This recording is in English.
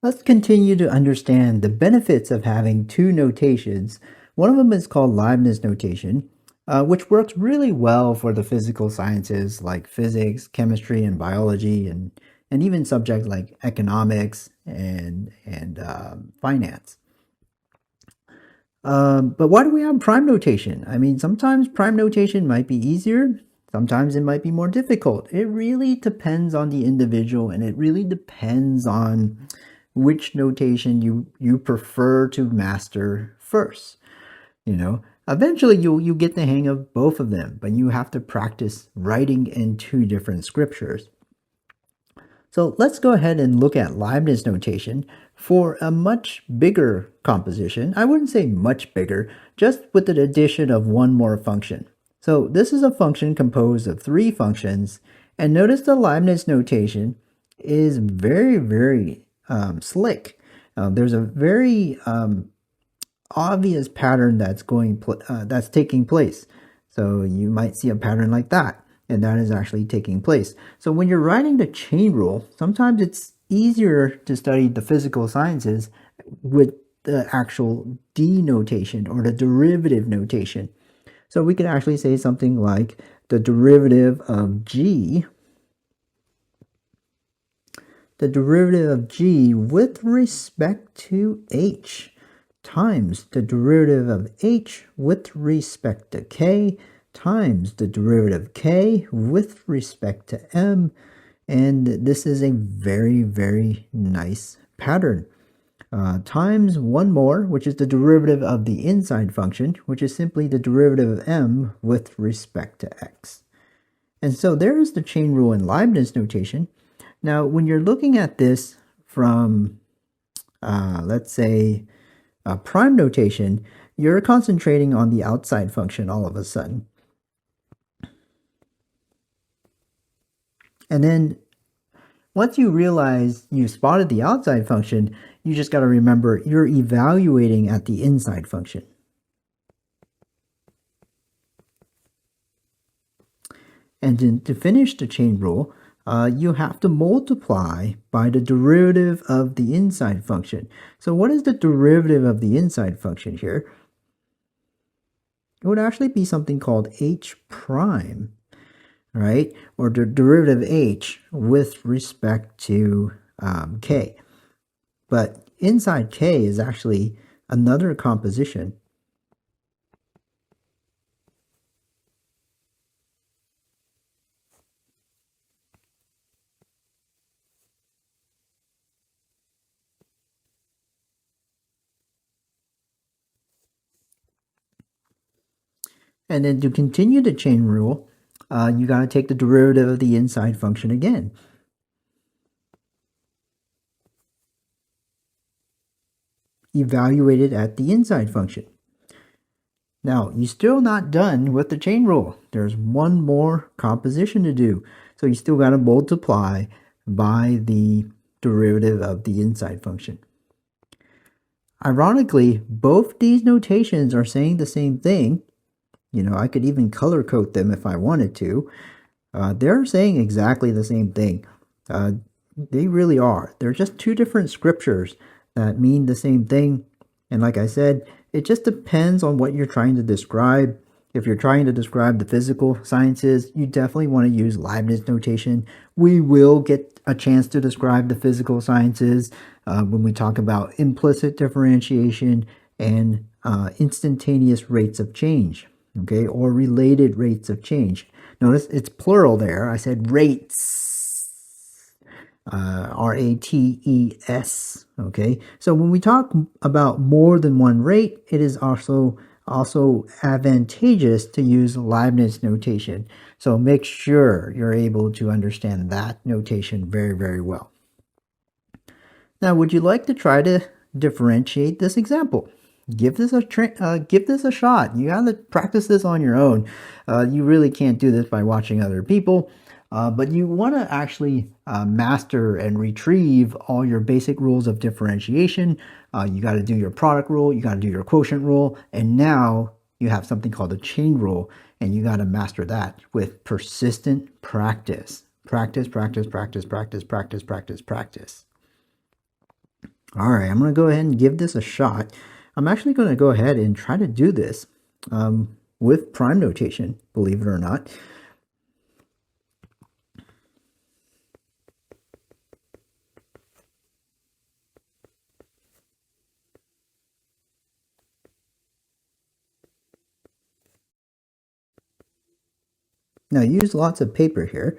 Let's continue to understand the benefits of having two notations. One of them is called Leibniz notation, which works really well for the physical sciences like physics, chemistry, and biology, and even subjects like economics and finance. But why do we have prime notation? I mean, sometimes prime notation might be easier, sometimes it might be more difficult. It really depends on the individual, and it really depends on which notation you prefer to master first. Eventually you get the hang of both of them, but you have to practice writing in two different scriptures. So let's go ahead and look at Leibniz notation for a much bigger composition. I wouldn't say much bigger, just with the addition of one more function. So this is a function composed of three functions, and notice the Leibniz notation is very, very slick. There's a very obvious pattern that's taking place. So you might see a pattern like that, and that is actually taking place. So when you're writing the chain rule, sometimes it's easier to study the physical sciences with the actual D notation or the derivative notation. So we could actually say something like the derivative of G with respect to H times the derivative of H with respect to K times the derivative of K with respect to M. And this is a very, very nice pattern. Times one more, which is the derivative of the inside function, which is simply the derivative of M with respect to X. And so there is the chain rule in Leibniz notation. Now, when you're looking at this from, let's say, prime notation, you're concentrating on the outside function all of a sudden. And then once you realize you spotted the outside function, you just got to remember you're evaluating at the inside function. And then to finish the chain rule, you have to multiply by the derivative of the inside function. So what is the derivative of the inside function here? It would actually be something called h prime, right? Or the derivative of h with respect to k. But inside k is actually another composition. And then to continue the chain rule, you got to take the derivative of the inside function again. Evaluate it at the inside function. Now, you're still not done with the chain rule. There's one more composition to do. So you still got to multiply by the derivative of the inside function. Ironically, both these notations are saying the same thing. I could even color code them if I wanted to. They're saying exactly the same thing. They really are. They're just two different scriptures that mean the same thing. And like I said, it just depends on what you're trying to describe. If you're trying to describe the physical sciences, you definitely want to use Leibniz notation. We will get a chance to describe the physical sciences when we talk about implicit differentiation and instantaneous rates of change, okay, or related rates of change. Notice it's plural there. I said rates. R-A-T-E-S, okay? So when we talk about more than one rate, it is also advantageous to use Leibniz notation. So make sure you're able to understand that notation very, very well. Now, would you like to try to differentiate this example? Give this a shot. You got to practice this on your own. You really can't do this by watching other people. But you want to actually master and retrieve all your basic rules of differentiation. You got to do your product rule, you got to do your quotient rule, and now you have something called a chain rule, and you got to master that with persistent practice. Practice, practice, practice, practice, practice, practice, practice. All right, I'm going to go ahead and give this a shot. I'm actually going to go ahead and try to do this with prime notation, believe it or not. Now, use lots of paper here.